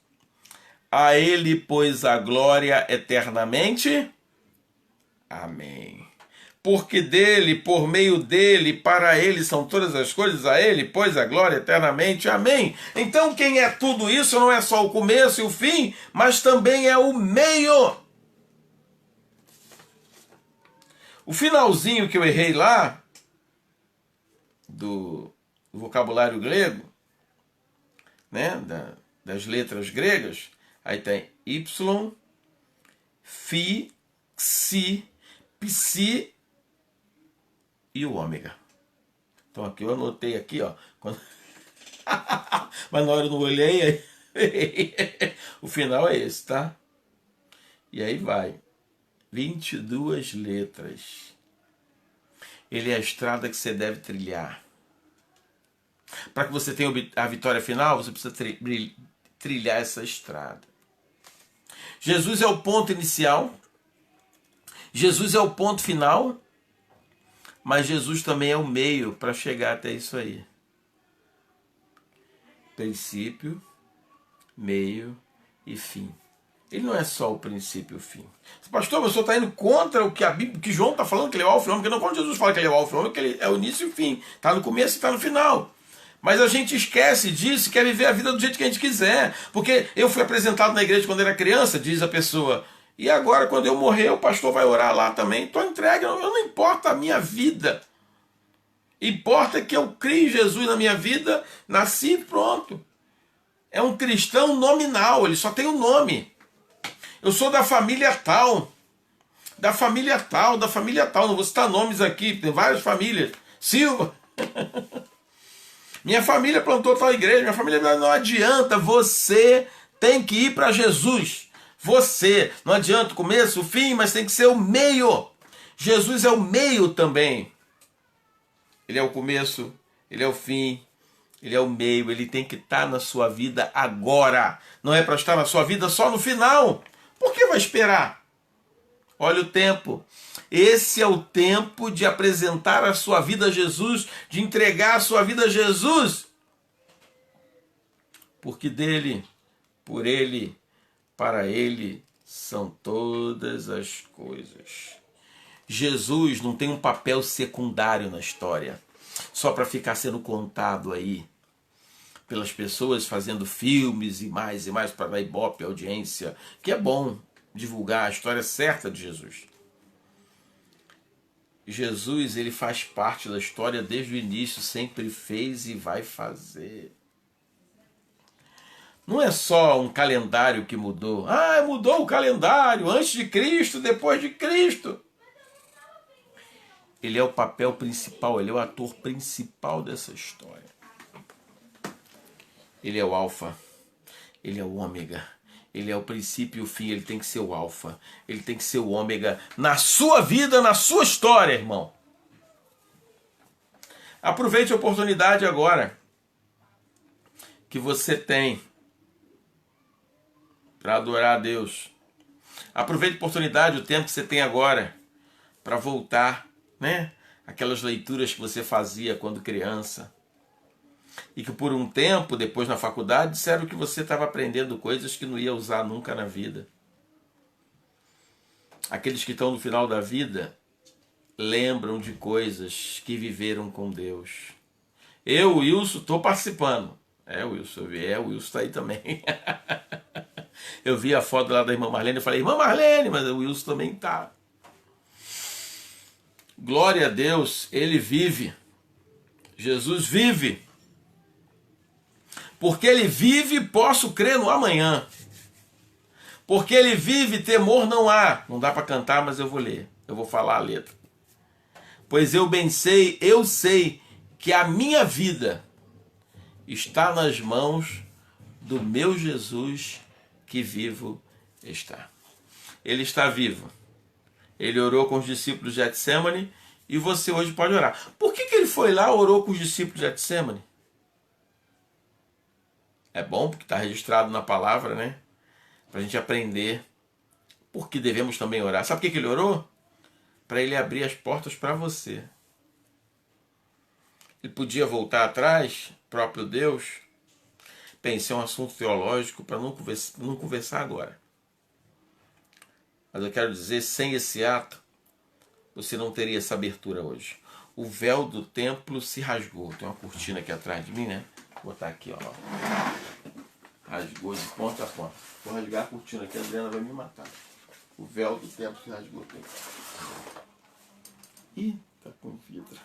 A ele, pois, a glória eternamente. Amém. Porque dele, por meio dele, para ele são todas as coisas, a ele, pois, a glória eternamente. Amém. Então, quem é tudo isso não é só o começo e o fim, mas também é o meio. O finalzinho que eu errei lá, do vocabulário grego, né, das letras gregas, aí tem Y, Fi, Xi, Psi e o ômega. Então aqui eu anotei aqui, ó. Mas na hora eu não olhei, o final é esse, tá? E aí vai. 22 letras. Ele é a estrada que você deve trilhar. Para que você tenha a vitória final, você precisa trilhar essa estrada. Jesus é o ponto inicial. Jesus é o ponto final. Mas Jesus também é o meio para chegar até isso aí. Princípio, meio e fim. Ele não é só o princípio e o fim. Pastor, você está indo contra o que a Bíblia, que João está falando, que ele é o alfa e o ômega. Não, quando Jesus fala que ele é o alfa e o ômega, que ele é o início e o fim. Está no começo e está no final. Mas a gente esquece disso e quer viver a vida do jeito que a gente quiser. Porque eu fui apresentado na igreja quando era criança, diz a pessoa. E agora, quando eu morrer, o pastor vai orar lá também. Estou entregue, eu não importa a minha vida. Importa que eu crie Jesus na minha vida, nasci e pronto. É um cristão nominal, ele só tem um nome. Eu sou da família tal, da família tal, da família tal. Não vou citar nomes aqui, tem várias famílias. Silva. Minha família plantou tal igreja, minha família não adianta. Você tem que ir para Jesus. Você, não adianta o começo, o fim, mas tem que ser o meio. Jesus é o meio também. Ele é o começo, ele é o fim, ele é o meio, ele tem que estar na sua vida agora. Não é para estar na sua vida só no final. Por que vai esperar? Olha o tempo. Esse é o tempo de apresentar a sua vida a Jesus, de entregar a sua vida a Jesus. Porque dele, por ele, para ele são todas as coisas. Jesus não tem um papel secundário na história, só para ficar sendo contado aí pelas pessoas fazendo filmes e mais para dar ibope, audiência, que é bom divulgar a história certa de Jesus. Jesus, ele faz parte da história desde o início, sempre fez e vai fazer. Não é só um calendário que mudou. Mudou o calendário, antes de Cristo, depois de Cristo. Ele é o papel principal, ele é o ator principal dessa história. Ele é o alfa, ele é o ômega, ele é o princípio e o fim, ele tem que ser o alfa, ele tem que ser o ômega na sua vida, na sua história, irmão. Aproveite a oportunidade agora que você tem para adorar a Deus. Aproveite a oportunidade, o tempo que você tem agora para voltar, né? Aquelas leituras que você fazia quando criança. E que por um tempo, depois na faculdade, disseram que você estava aprendendo coisas que não ia usar nunca na vida. Aqueles que estão no final da vida lembram de coisas que viveram com Deus. Eu, Wilson, estou participando. Wilson, o Wilson está aí também. Eu vi a foto lá da irmã Marlene e falei, irmã Marlene, mas o Wilson também está. Glória a Deus, ele vive. Jesus vive. Porque ele vive, posso crer no amanhã. Porque ele vive, temor não há. Não dá para cantar, mas eu vou ler. Eu vou falar a letra. Pois eu sei que a minha vida está nas mãos do meu Jesus que vivo está. Ele está vivo. Ele orou com os discípulos de Getsemane e você hoje pode orar. Por que ele foi lá e orou com os discípulos de Getsemane? É bom porque está registrado na palavra, né? Para a gente aprender por que devemos também orar. Sabe por que ele orou? Para ele abrir as portas para você. Ele podia voltar atrás, próprio Deus. Pensei, é um assunto teológico para não conversar agora. Mas eu quero dizer, sem esse ato, você não teria essa abertura hoje. O véu do templo se rasgou. Tem uma cortina aqui atrás de mim, né? Vou botar aqui, ó. Rasgou de ponta a ponta. Vou rasgar a cortina aqui, a Adriana vai me matar. O véu do templo se rasgou. Ih, tá com vidro.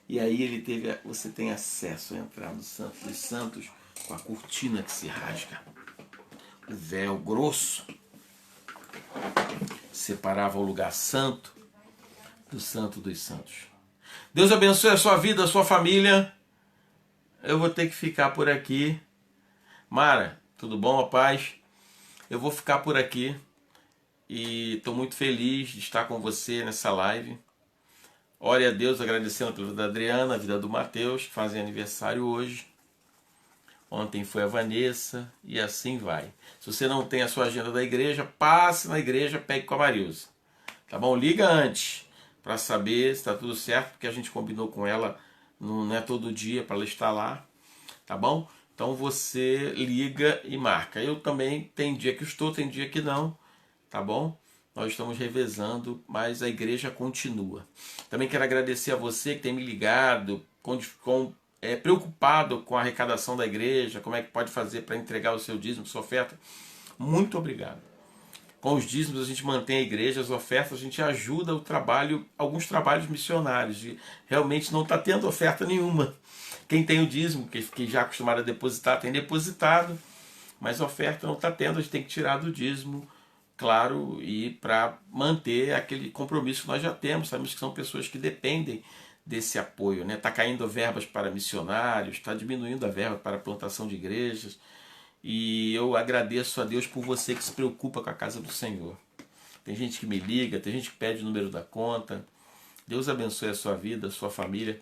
E aí você tem acesso a entrar no Santo dos Santos com a cortina que se rasga. O véu grosso separava o lugar santo do Santo dos Santos. Deus abençoe a sua vida, a sua família. Eu vou ter que ficar por aqui. Mara, tudo bom, a paz? Eu vou ficar por aqui e estou muito feliz de estar com você nessa live. Ore a Deus agradecendo pela vida da Adriana, a vida do Mateus, que fazem aniversário hoje. Ontem foi a Vanessa e assim vai. Se você não tem a sua agenda da igreja, passe na igreja, pegue com a Marilza. Tá bom? Liga antes para saber se está tudo certo, porque a gente combinou com ela, não é todo dia para ela estar lá. Tá bom? Então você liga e marca. Eu também, tem dia que estou, tem dia que não. Tá bom? Nós estamos revezando, mas a igreja continua. Também quero agradecer a você que tem me ligado, preocupado com a arrecadação da igreja, como é que pode fazer para entregar o seu dízimo, sua oferta. Muito obrigado. Com os dízimos a gente mantém a igreja, as ofertas, a gente ajuda o trabalho, alguns trabalhos missionários. E realmente não está tendo oferta nenhuma. Quem tem o dízimo, que já é acostumado a depositar, tem depositado, mas a oferta não está tendo, a gente tem que tirar do dízimo, claro, e para manter aquele compromisso que nós já temos. Sabemos que são pessoas que dependem desse apoio, né? Está caindo verbas para missionários, está diminuindo a verba para a plantação de igrejas. E eu agradeço a Deus por você que se preocupa com a casa do Senhor. Tem gente que me liga, tem gente que pede o número da conta. Deus abençoe a sua vida, a sua família.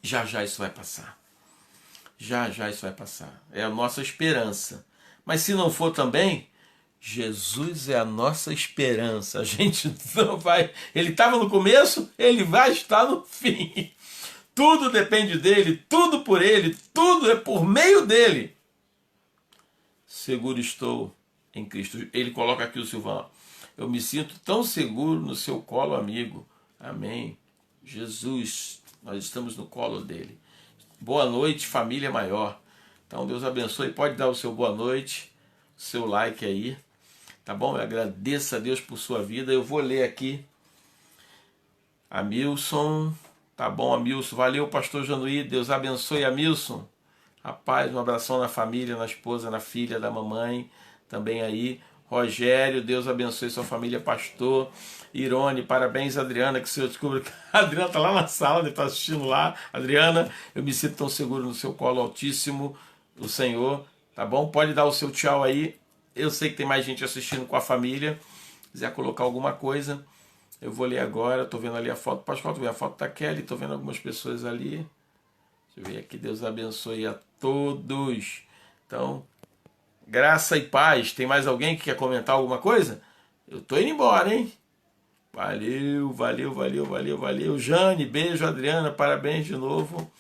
Já já isso vai passar. Já já isso vai passar. É a nossa esperança. Mas se não for também, Jesus é a nossa esperança. A gente não vai... Ele estava no começo, ele vai estar no fim. Tudo depende dele, tudo por ele, tudo é por meio dele. Seguro estou em Cristo. Ele coloca aqui o Silvão. Eu me sinto tão seguro no seu colo, amigo. Amém. Jesus, nós estamos no colo dele. Boa noite, família maior. Então Deus abençoe. Pode dar o seu boa noite, o seu like aí. Tá bom? Eu agradeço a Deus por sua vida. Eu vou ler aqui. Amilson. Tá bom, Amilson. Valeu, pastor Januí. Deus abençoe, Amilson. Rapaz, um abração na família, na esposa, na filha, da mamãe, também aí. Rogério, Deus abençoe sua família, pastor. Irone, parabéns, Adriana, que o Senhor descubra que a Adriana está lá na sala, ele está assistindo lá. Adriana, eu me sinto tão seguro no seu colo altíssimo, o Senhor, tá bom? Pode dar o seu tchau aí. Eu sei que tem mais gente assistindo com a família. Se quiser colocar alguma coisa, Eu vou ler agora, estou vendo ali a foto. Pascoal, tu vê a foto da Kelly, estou vendo algumas pessoas ali. Deixa eu ver aqui, Deus abençoe a todos. Então, graça e paz. Tem mais alguém que quer comentar alguma coisa? Eu tô indo embora, hein? Valeu, valeu, valeu, valeu, valeu. Jane, beijo, Adriana, parabéns de novo.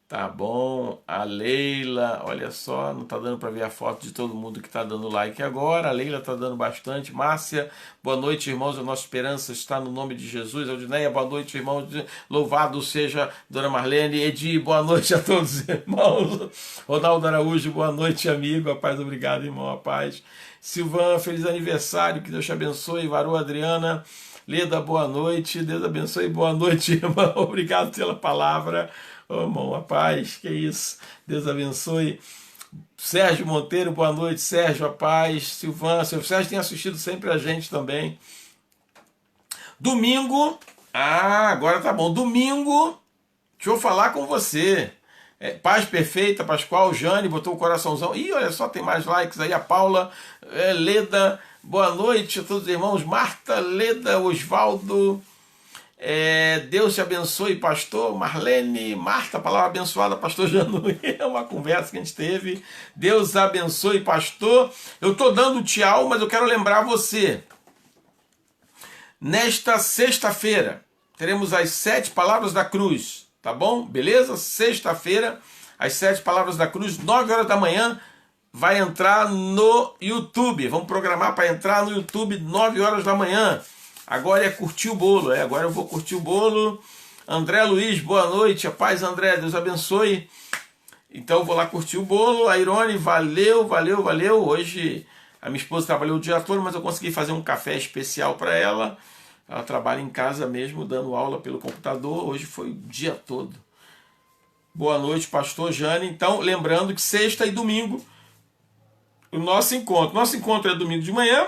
Tá bom, a Leila, olha só, não tá dando para ver a foto de todo mundo que tá dando like agora. A Leila tá dando bastante. Márcia, boa noite, irmãos. A nossa esperança está no nome de Jesus. Aldineia, boa noite, irmãos. Louvado seja Dona Marlene. Edi, boa noite a todos os irmãos. Ronaldo Araújo, boa noite, amigo. A paz, obrigado, irmão, a paz. Silvan, feliz aniversário, que Deus te abençoe. Varô, Adriana. Leda, boa noite. Deus abençoe, boa noite, irmão. Obrigado pela palavra. Ô, irmão, a paz, que isso. Deus abençoe. Sérgio Monteiro, boa noite. Sérgio, a paz. Silvana, seu Sérgio tem assistido sempre a gente também. Domingo, agora tá bom. Domingo, deixa eu falar com você. Paz perfeita, Pascoal, Jane, botou o coraçãozão. Ih, olha só, tem mais likes aí. A Paula, Leda, boa noite a todos os irmãos. Marta, Leda, Osvaldo. Deus te abençoe, pastor Marlene, Marta, palavra abençoada, pastor Januí, é uma conversa que a gente teve. Deus abençoe, pastor. Eu estou dando tchau, mas eu quero lembrar você. Nesta sexta-feira, teremos as 7 palavras da cruz, tá bom? Beleza? Sexta-feira, as 7 palavras da cruz, 9 horas da manhã, vai entrar no YouTube. Vamos programar para entrar no YouTube 9 horas da manhã. Agora é curtir o bolo, agora eu vou curtir o bolo. André Luiz, boa noite, a paz, André, Deus abençoe. Então eu vou lá curtir o bolo. A Irone, valeu, valeu, valeu. Hoje a minha esposa trabalhou o dia todo, mas eu consegui fazer um café especial para ela. Ela trabalha em casa mesmo, dando aula pelo computador. Hoje foi o dia todo. Boa noite, pastor Jane. Então, lembrando que sexta e domingo, o nosso encontro. Nosso encontro é domingo de manhã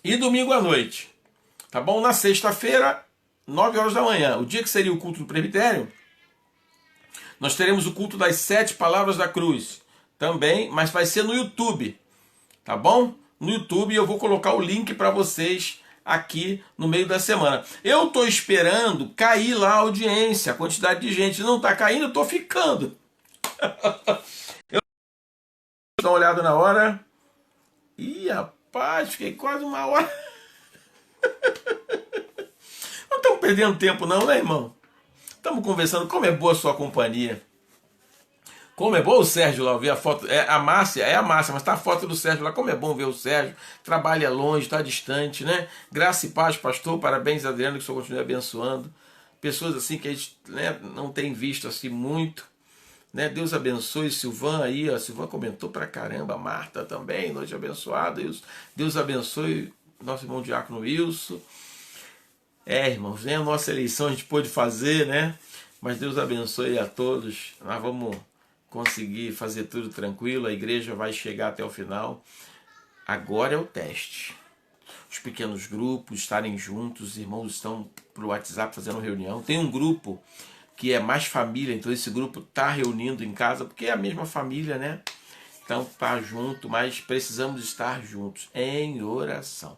e domingo à noite. Tá bom? Na sexta-feira, 9 horas da manhã, o dia que seria o culto do presbitério, nós teremos o culto das 7 palavras da cruz também, mas vai ser no YouTube, tá bom? No YouTube eu vou colocar o link para vocês aqui no meio da semana. Eu tô esperando cair lá a audiência, a quantidade de gente não tá caindo, eu tô ficando. Eu vou dar uma olhada na hora. Ih, rapaz, fiquei quase uma hora. Não estamos perdendo tempo não, né, irmão? Estamos conversando, como é boa a sua companhia. Como é bom o Sérgio lá, ver a foto. A Márcia, mas tá a foto do Sérgio lá. Como é bom ver o Sérgio. Trabalha longe, está distante, né? Graça e paz, pastor. Parabéns, Adriano, que o senhor continue abençoando. Pessoas assim que a gente, né, não tem visto assim muito. Né? Deus abençoe Silvan aí. A Silvan comentou pra caramba. Marta também, noite abençoada. Deus abençoe nosso irmão Diácono Wilson. Irmãos, nem a nossa eleição a gente pôde fazer, né? Mas Deus abençoe a todos. Nós vamos conseguir fazer tudo tranquilo. A igreja vai chegar até o final. Agora é o teste. Os pequenos grupos estarem juntos. Os irmãos estão pro WhatsApp fazendo reunião. Tem um grupo que é mais família. Então esse grupo está reunindo em casa. Porque é a mesma família, né? Então tá junto. Mas precisamos estar juntos em oração.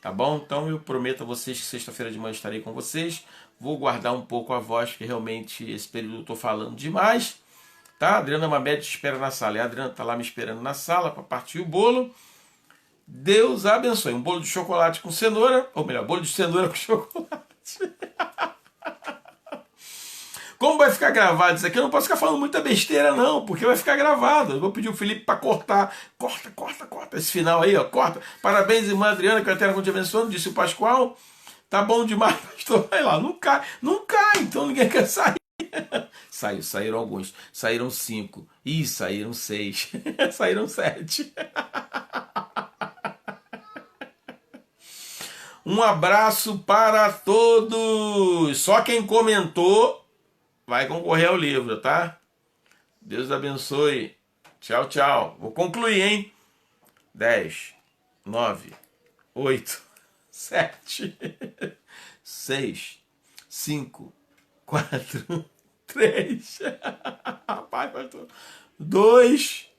Tá bom? Então eu prometo a vocês que sexta-feira de manhã estarei com vocês. Vou guardar um pouco a voz, porque realmente esse período eu estou falando demais. Tá? A Adriana Mamede te espera na sala. E a Adriana está lá me esperando na sala para partir o bolo. Deus abençoe. Um bolo de chocolate com cenoura. Ou melhor, bolo de cenoura com chocolate. Como vai ficar gravado isso aqui? Eu não posso ficar falando muita besteira não, porque vai ficar gravado. Eu vou pedir o Felipe para cortar. Corta esse final aí, ó. Corta. Parabéns, irmã Adriana, que a Terra continue abençoando, disse o Pascoal. Tá bom demais, pastor. Vai lá, não cai, então ninguém quer sair. Saíram alguns. Saíram 5. Ih, saíram 6. Saíram 7. Um abraço para todos. Só quem comentou vai concorrer ao livro, tá? Deus abençoe. Tchau, tchau. Vou concluir, hein? 10, 9, 8, 7, 6, 5, 4, 3, rapaz, pastor, 2,